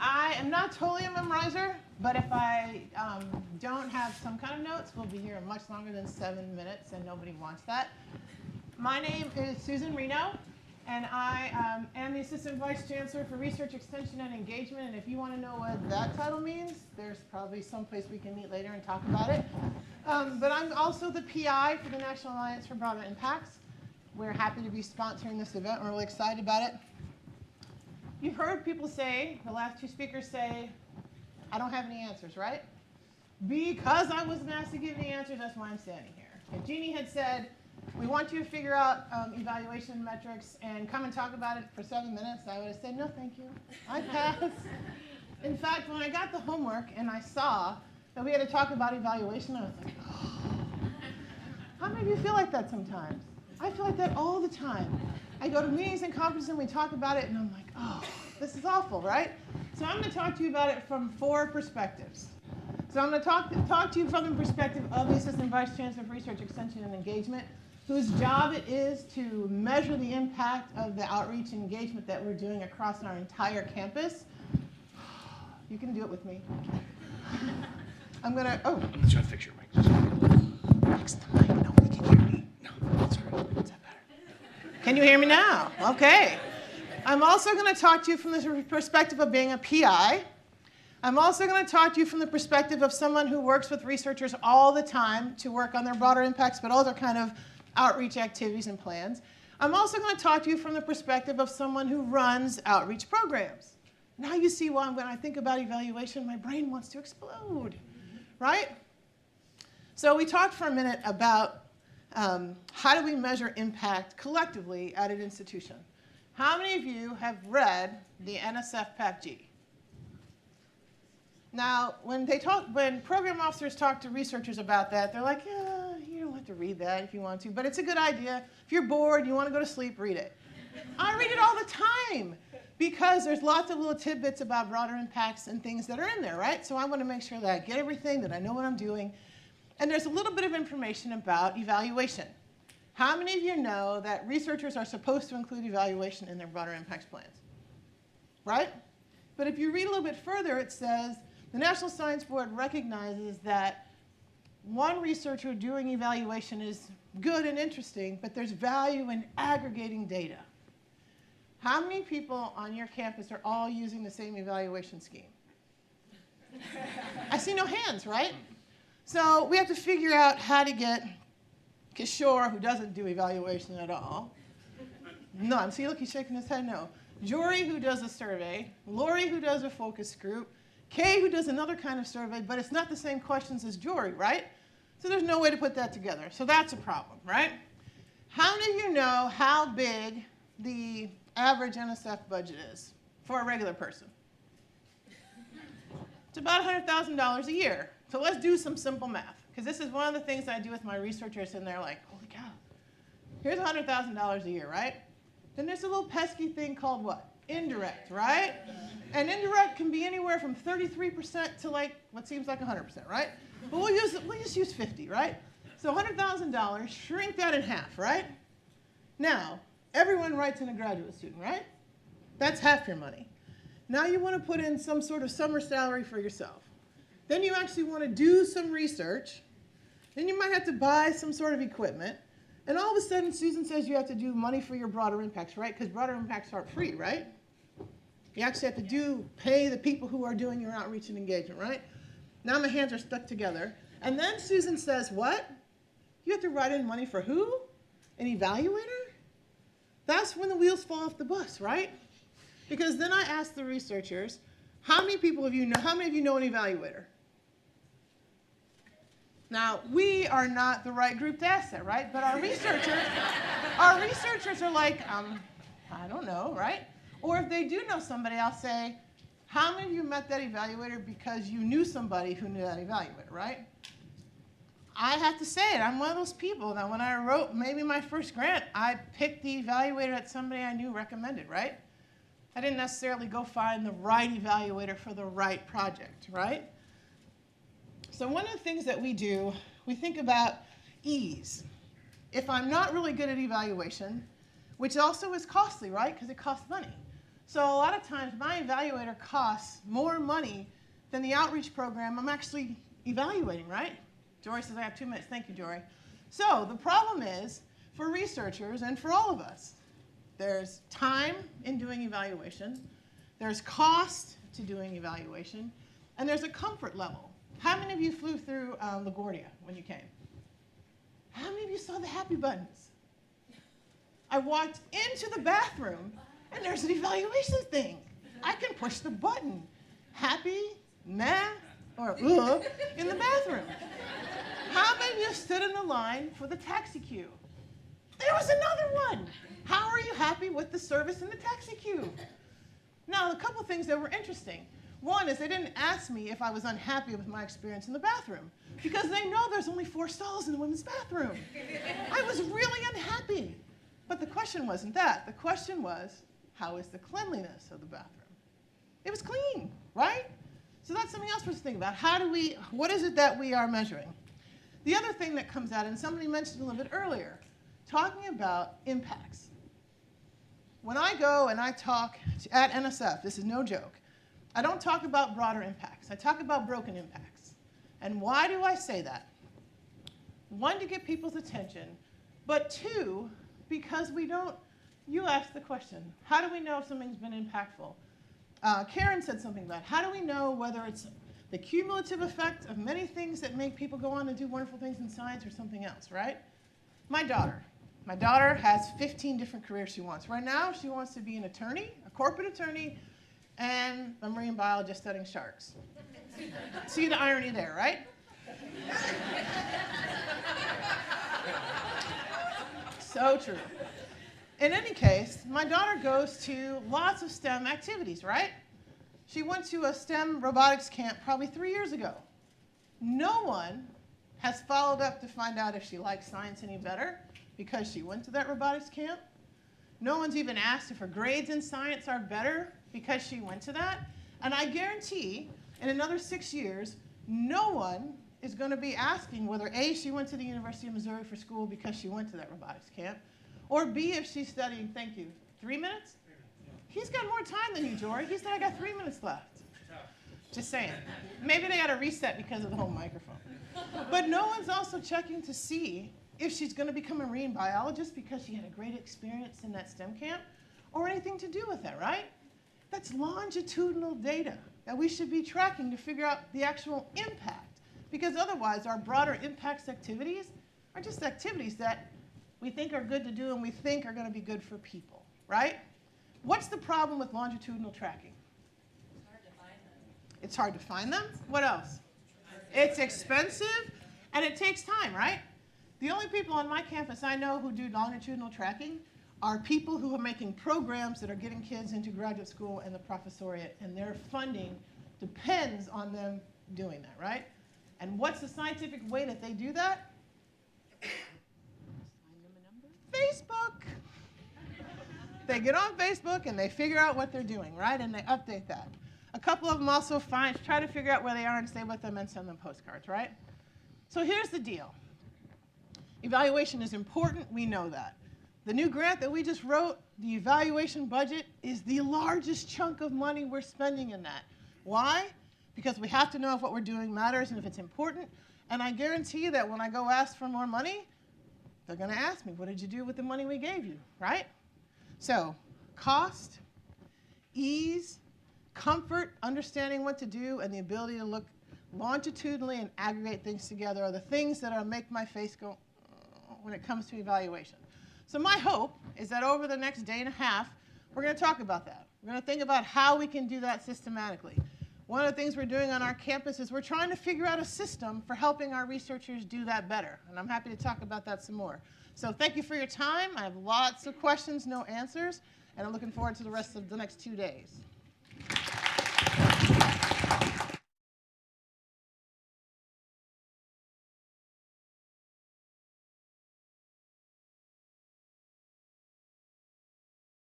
I am not totally a memorizer, but if I don't have some kind of notes, we'll be here much longer than 7 minutes, and nobody wants that. My name is Susan Reno, and I am the Assistant Vice Chancellor for Research Extension and Engagement, and if you want to know what that title means, there's probably some place we can meet later and talk about it. But I'm also the PI for the National Alliance for Broader Impacts. We're happy to be sponsoring this event. We're really excited about it. You've heard people say, the last two speakers say, I don't have any answers, right? Because I wasn't asked to give any answers, that's why I'm standing here. If Jeannie had said, we want you to figure out evaluation metrics and come and talk about it for 7 minutes, I would have said, no, thank you. I pass. In fact, when I got the homework and I saw that we had to talk about evaluation, I was like, oh. How many of you feel like that sometimes? I feel like that all the time. I go to meetings and conferences and we talk about it and I'm like, oh, this is awful, right? So I'm going to talk to you about it from 4 perspectives. So I'm going to talk to you from the perspective of the Assistant Vice Chancellor for Research Extension and Engagement, whose job it is to measure the impact of the outreach and engagement that we're doing across our entire campus. You can do it with me. I'm going to, I'm just trying to fix your mic. Next to the mic, nobody can hear me. No, that's all right. Is that better? Can you hear me now? Okay. I'm also going to talk to you from the perspective of being a PI. I'm also going to talk to you from the perspective of someone who works with researchers all the time to work on their broader impacts, but other kind of outreach activities and plans. I'm also going to talk to you from the perspective of someone who runs outreach programs. Now you see why when I think about evaluation, my brain wants to explode, right? So we talked for a minute about how do we measure impact collectively at an institution. How many of you have read the NSF PAC-G? Now, when program officers talk to researchers about that, they're like, yeah, you don't have to read that if you want to, but it's a good idea. If you're bored, you want to go to sleep, read it. I read it all the time because there's lots of little tidbits about broader impacts and things that are in there, right? So I want to make sure that I get everything, that I know what I'm doing. And there's a little bit of information about evaluation. How many of you know that researchers are supposed to include evaluation in their broader impacts plans? Right? But if you read a little bit further, it says, the National Science Board recognizes that one researcher doing evaluation is good and interesting, but there's value in aggregating data. How many people on your campus are all using the same evaluation scheme? I see no hands, right? So we have to figure out how to get Kishore, who doesn't do evaluation at all. None. See, look, he's shaking his head no. Jory, who does a survey. Lori, who does a focus group. Kay, who does another kind of survey, but it's not the same questions as Jory, right? So there's no way to put that together. So that's a problem, right? How many of you know how big the average NSF budget is for a regular person? It's about $100,000 a year. So let's do some simple math, because this is one of the things I do with my researchers, and they're like, holy cow, here's $100,000 a year, right? Then there's a little pesky thing called what? Indirect, right? And indirect can be anywhere from 33% to like what seems like 100%, right? But we'll just use 50, right? So $100,000, shrink that in half, right? Now, everyone writes in a graduate student, right? That's half your money. Now you want to put in some sort of summer salary for yourself. Then you actually want to do some research. Then you might have to buy some sort of equipment. And all of a sudden, Susan says you have to do money for your broader impacts, right? Because broader impacts aren't free, right? You actually have to pay the people who are doing your outreach and engagement, right? Now my hands are stuck together. And then Susan says, what? You have to write in money for who? An evaluator? That's when the wheels fall off the bus, right? Because then I asked the researchers, how many of you know an evaluator? Now, we are not the right group to ask that, right? But our researchers are like, I don't know, right? Or if they do know somebody, I'll say, how many of you met that evaluator because you knew somebody who knew that evaluator, right? I have to say it, I'm one of those people that when I wrote maybe my first grant, I picked the evaluator that somebody I knew recommended, right? I didn't necessarily go find the right evaluator for the right project, right? So one of the things that we do, we think about ease. If I'm not really good at evaluation, which also is costly, right? Because it costs money. So a lot of times my evaluator costs more money than the outreach program I'm actually evaluating, right? Jory says I have 2 minutes. Thank you, Jory. So the problem is, for researchers and for all of us, there's time in doing evaluation, there's cost to doing evaluation, and there's a comfort level. How many of you flew through LaGuardia when you came? How many of you saw the happy buttons? I walked into the bathroom, and there's an evaluation thing. I can push the button. Happy, meh, or in the bathroom. How many of you stood in the line for the taxi queue? There was another one. How are you happy with the service in the taxi queue? Now, a couple things that were interesting. One is they didn't ask me if I was unhappy with my experience in the bathroom, because they know there's only 4 stalls in the women's bathroom. I was really unhappy. But the question wasn't that. The question was, how is the cleanliness of the bathroom? It was clean, right? So that's something else for us to think about. What is it that we are measuring? The other thing that comes out, and somebody mentioned a little bit earlier, talking about impacts. When I go and I talk at NSF, this is no joke, I don't talk about broader impacts. I talk about broken impacts. And why do I say that? 1, to get people's attention, but 2, because you asked the question, how do we know if something's been impactful? Karen said something about how do we know whether it's the cumulative effect of many things that make people go on and do wonderful things in science or something else, right? My daughter has 15 different careers she wants. Right now, she wants to be an attorney, a corporate attorney, and a marine biologist studying sharks. See the irony there, right? So true. In any case, my daughter goes to lots of STEM activities, right? She went to a STEM robotics camp probably 3 years ago. No one has followed up to find out if she likes science any better because she went to that robotics camp. No one's even asked if her grades in science are better because she went to that. And I guarantee in another 6 years, no one is going to be asking whether A, she went to the University of Missouri for school because she went to that robotics camp, or B, if she's studying, thank you, 3 minutes? He's got more time than you, Jory. He said I got 3 minutes left. Just saying. Maybe they got to reset because of the whole microphone. But no one's also checking to see if she's going to become a marine biologist because she had a great experience in that STEM camp, or anything to do with that, right? That's longitudinal data that we should be tracking to figure out the actual impact. Because otherwise, our broader impacts activities are just activities that we think are good to do and we think are going to be good for people, right? What's the problem with longitudinal tracking? It's hard to find them. It's hard to find them? What else? It's expensive and it takes time, right? The only people on my campus I know who do longitudinal tracking are people who are making programs that are getting kids into graduate school and the professoriate, and their funding depends on them doing that, right? And what's the scientific way that they do that? Facebook. They get on Facebook and they figure out what they're doing, right? And they update that. A couple of them also try to figure out where they are and stay with them and send them postcards, right? So here's the deal. Evaluation is important, we know that. The new grant that we just wrote, the evaluation budget, is the largest chunk of money we're spending in that. Why? Because we have to know if what we're doing matters and if it's important. And I guarantee you that when I go ask for more money, they're going to ask me, what did you do with the money we gave you, right? So cost, ease, comfort, understanding what to do, and the ability to look longitudinally and aggregate things together are the things that make my face go when it comes to evaluation. So my hope is that over the next day and a half, we're going to talk about that. We're going to think about how we can do that systematically. One of the things we're doing on our campus is we're trying to figure out a system for helping our researchers do that better. And I'm happy to talk about that some more. So thank you for your time. I have lots of questions, no answers, and I'm looking forward to the rest of the next 2 days.